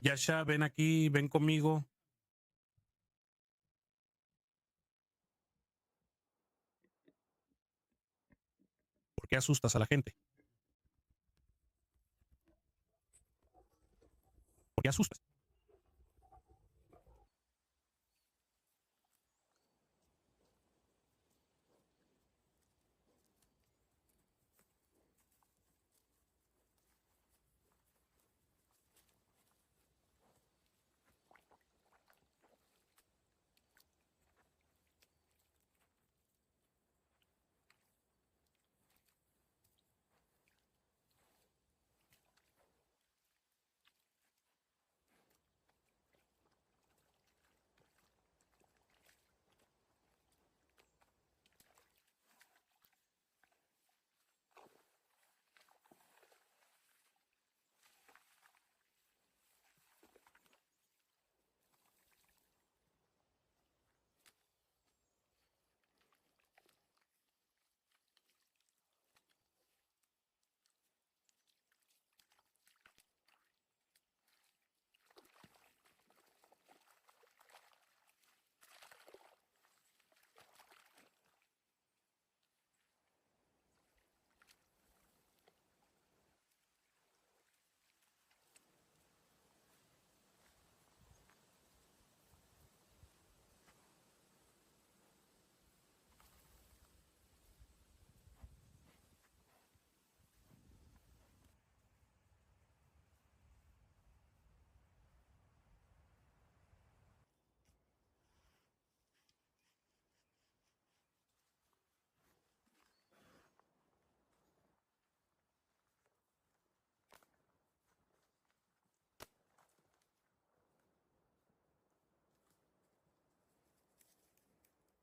Yasha, ven aquí, ven conmigo. ¿Por qué asustas a la gente? ¿Por qué asustas?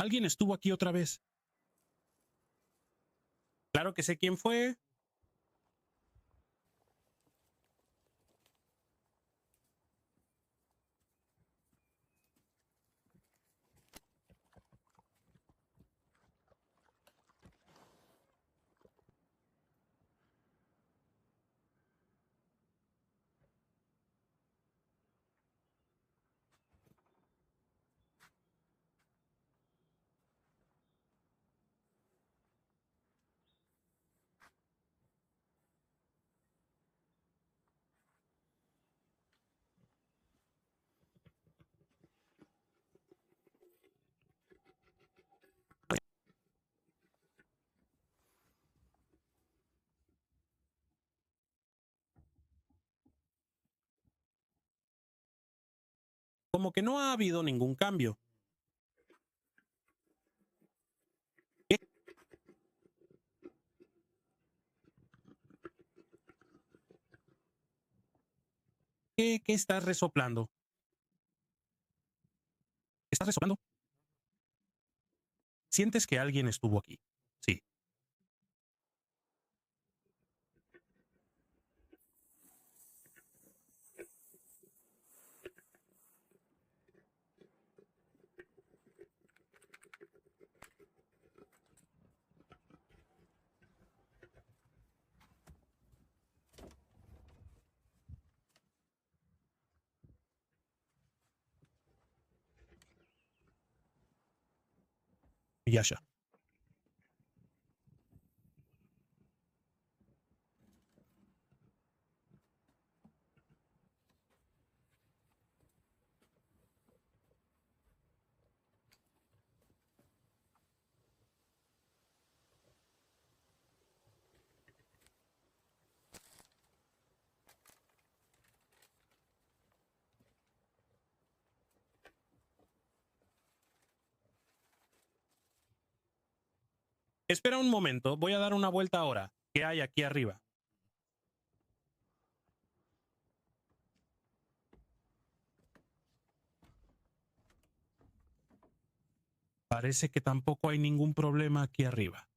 Alguien estuvo aquí otra vez. Claro que sé quién fue. Como que no ha habido ningún cambio. ¿Qué, qué estás resoplando? ¿Estás resoplando? Sientes que alguien estuvo aquí. Sí. Yasha. Espera un momento, voy a dar una vuelta ahora. ¿Qué hay aquí arriba? Parece que tampoco hay ningún problema aquí arriba.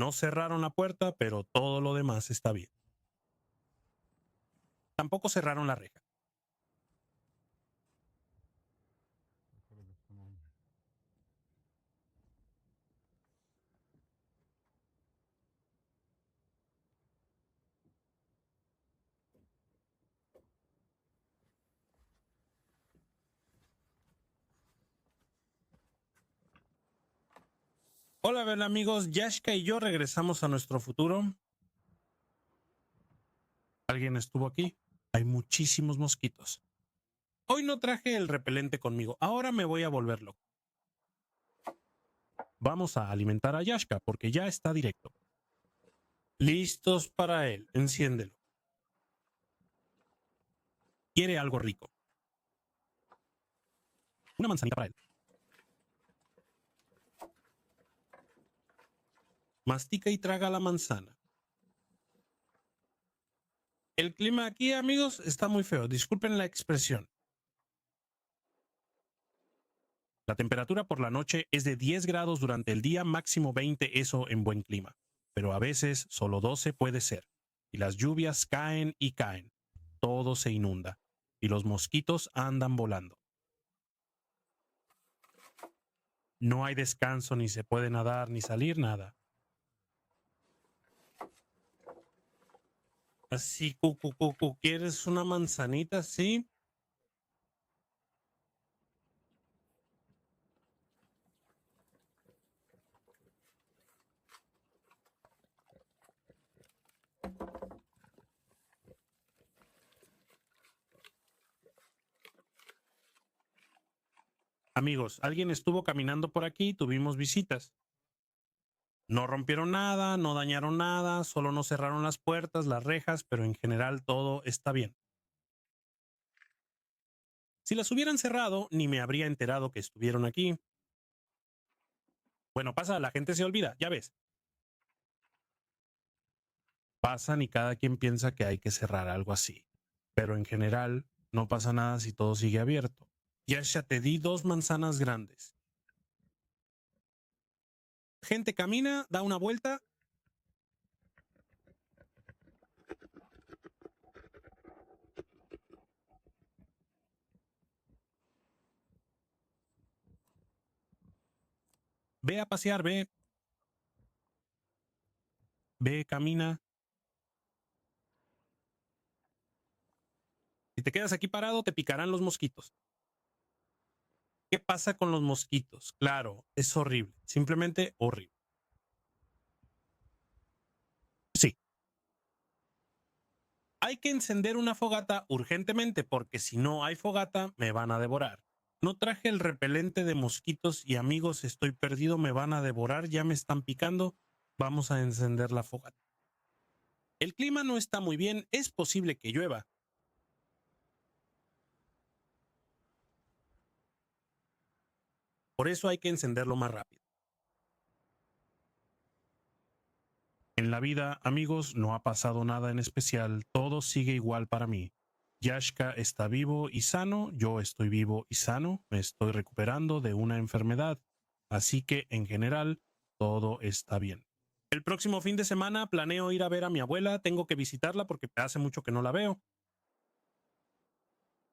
No cerraron la puerta, pero todo lo demás está bien. Tampoco cerraron la reja. Hola, ven amigos, Yashka y yo regresamos a nuestro futuro. ¿Alguien estuvo aquí? Hay muchísimos mosquitos. Hoy no traje el repelente conmigo, ahora me voy a volver loco. Vamos a alimentar a Yashka porque ya está directo. Listos para él, enciéndelo. Quiere algo rico. Una manzanita para él. Mastica y traga la manzana. El clima aquí, amigos, está muy feo. Disculpen la expresión. La temperatura por la noche es de 10 grados durante el día, máximo 20, eso en buen clima. Pero a veces solo 12 puede ser. Y las lluvias caen y caen. Todo se inunda. Y los mosquitos andan volando. No hay descanso, ni se puede nadar, ni salir, nada. Así, ¿quieres una manzanita? Sí. Amigos, alguien estuvo caminando por aquí, tuvimos visitas. No rompieron nada, no dañaron nada, solo no cerraron las puertas, las rejas, pero en general todo está bien. Si las hubieran cerrado, ni me habría enterado que estuvieron aquí. Bueno, pasa, la gente se olvida, ya ves. Pasan y cada quien piensa que hay que cerrar algo así. Pero en general, no pasa nada si todo sigue abierto. Ya te di 2 manzanas grandes. Gente camina, da una vuelta. Ve a pasear, ve. Ve, camina. Si te quedas aquí parado, te picarán los mosquitos. ¿Qué pasa con los mosquitos? Claro, es horrible. Simplemente horrible. Sí. Hay que encender una fogata urgentemente porque si no hay fogata me van a devorar. No traje el repelente de mosquitos y amigos, estoy perdido, me van a devorar, ya me están picando. Vamos a encender la fogata. El clima no está muy bien, es posible que llueva. Por eso hay que encenderlo más rápido. En la vida, amigos, no ha pasado nada en especial, todo sigue igual para mí. Yashka está vivo y sano, yo estoy vivo y sano, me estoy recuperando de una enfermedad, así que en general todo está bien. El próximo fin de semana planeo ir a ver a mi abuela, tengo que visitarla porque hace mucho que no la veo.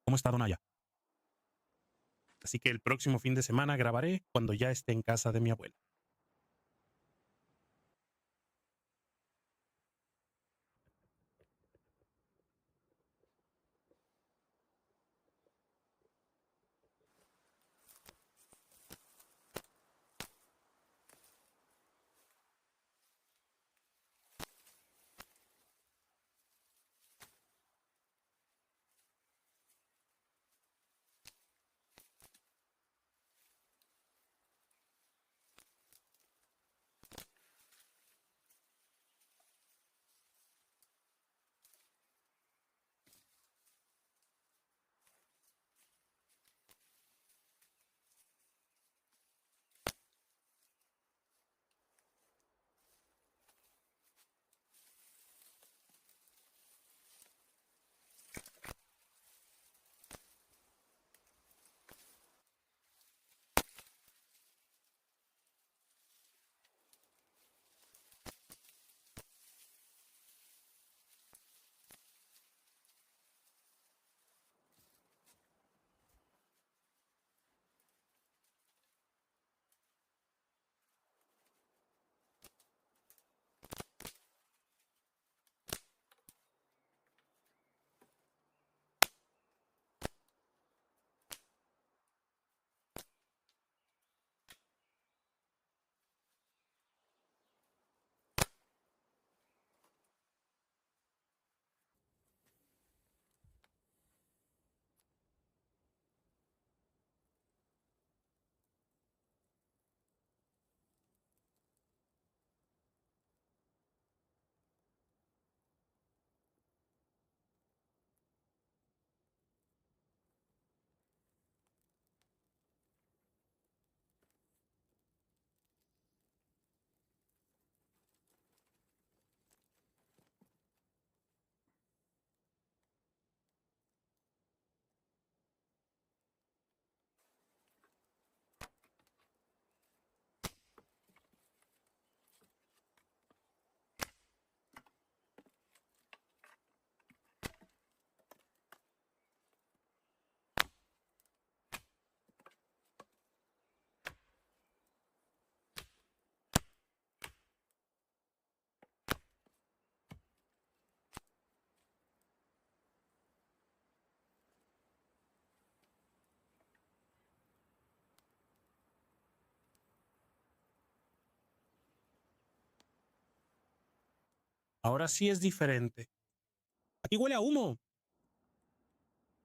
¿Cómo está Donaya? Así que el próximo fin de semana grabaré cuando ya esté en casa de mi abuela. Ahora sí es diferente. Aquí huele a humo.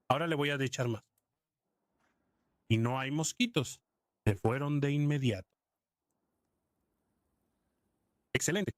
Ahora le voy a echar más. Y no hay mosquitos. Se fueron de inmediato. Excelente.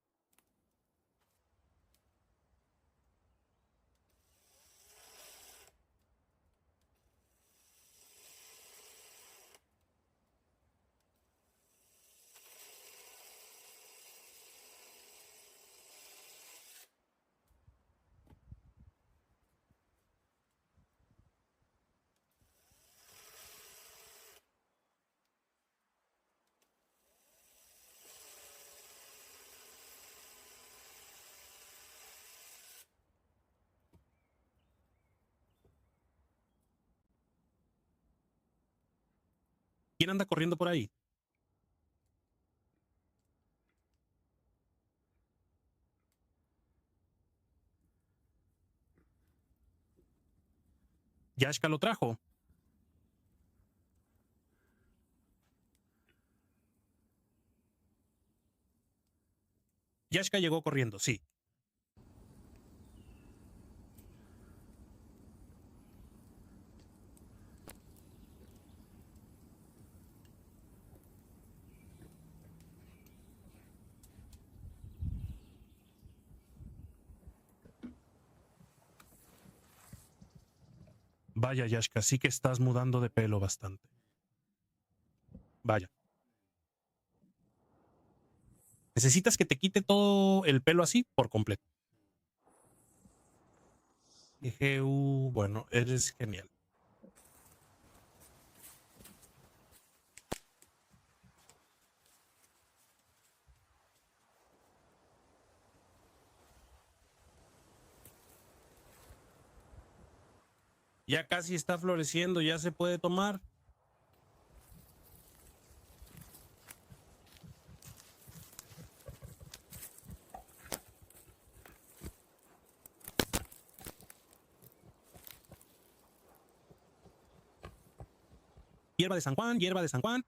¿Quién anda corriendo por ahí? Yashka lo trajo. Yashka llegó corriendo, sí. Vaya, Yashka, sí que estás mudando de pelo bastante. Vaya. Necesitas que te quite todo el pelo así por completo. Bueno, eres genial. Ya casi está floreciendo, ya se puede tomar. Hierba de San Juan, hierba de San Juan.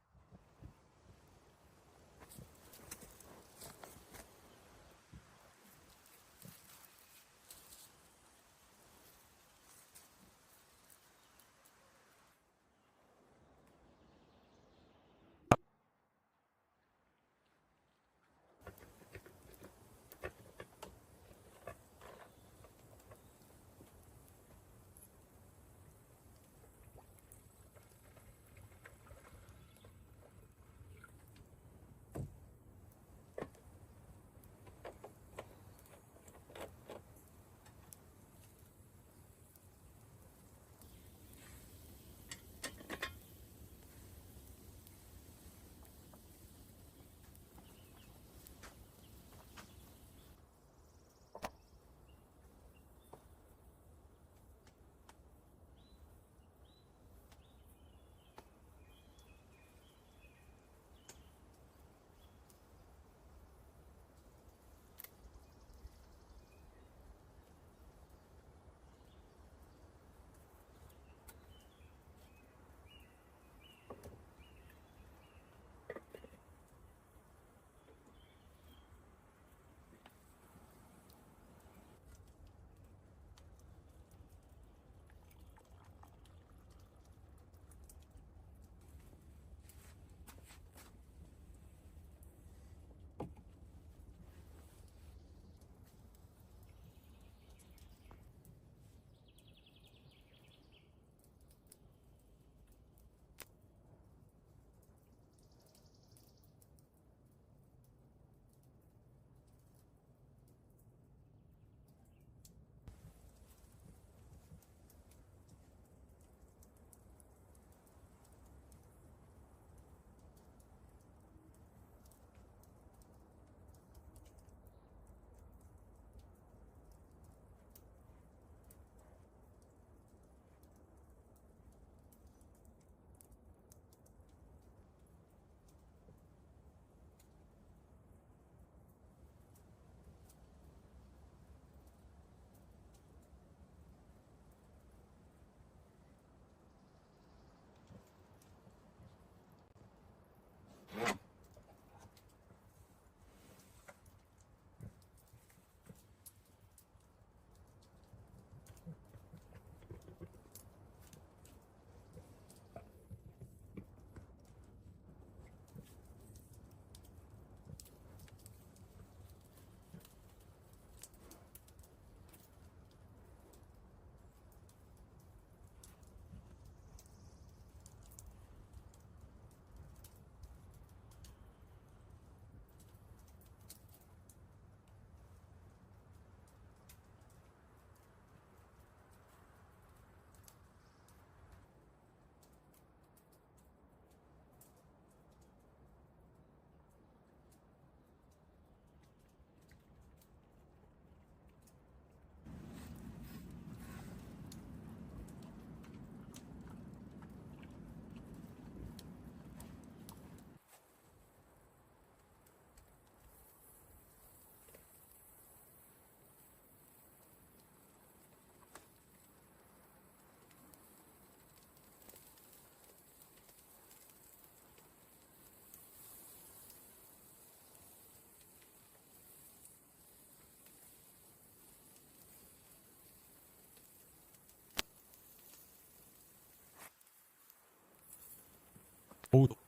Puto.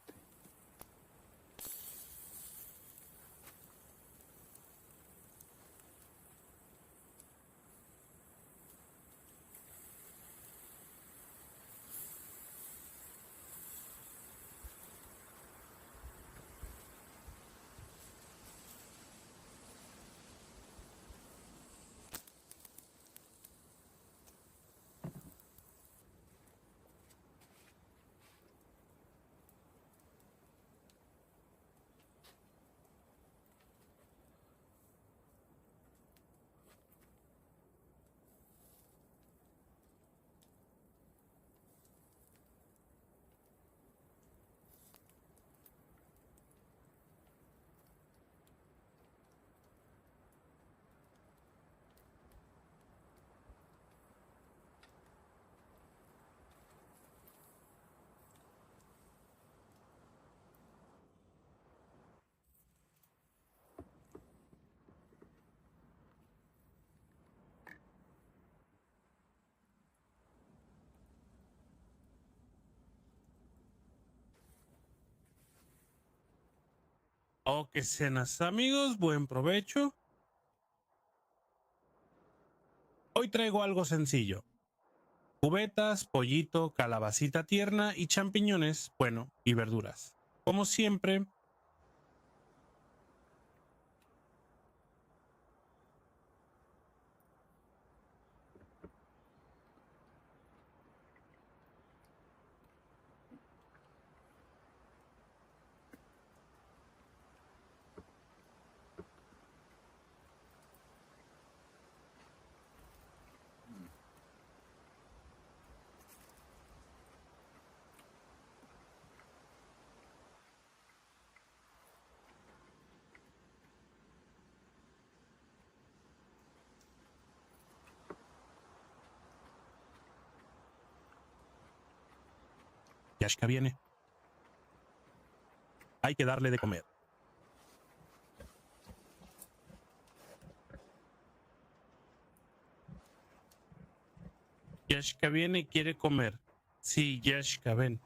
Ok, cenas amigos, buen provecho. Hoy traigo algo sencillo. Cubetas, pollito, calabacita tierna y champiñones, bueno, y verduras. Como siempre, Yashka viene. Hay que darle de comer. Yashka viene y quiere comer. Sí, Yashka, ven.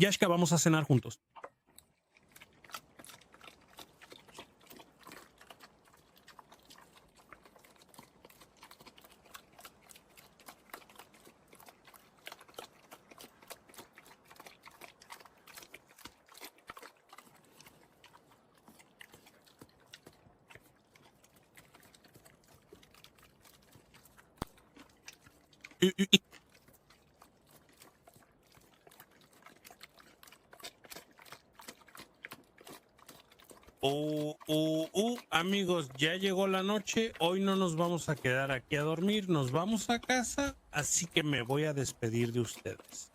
Yashka, vamos a cenar juntos. Amigos, ya llegó la noche. Hoy no nos vamos a quedar aquí a dormir. Nos vamos a casa. Así que me voy a despedir de ustedes.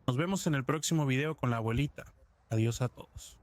Nos vemos en el próximo video con la abuelita. Adiós a todos.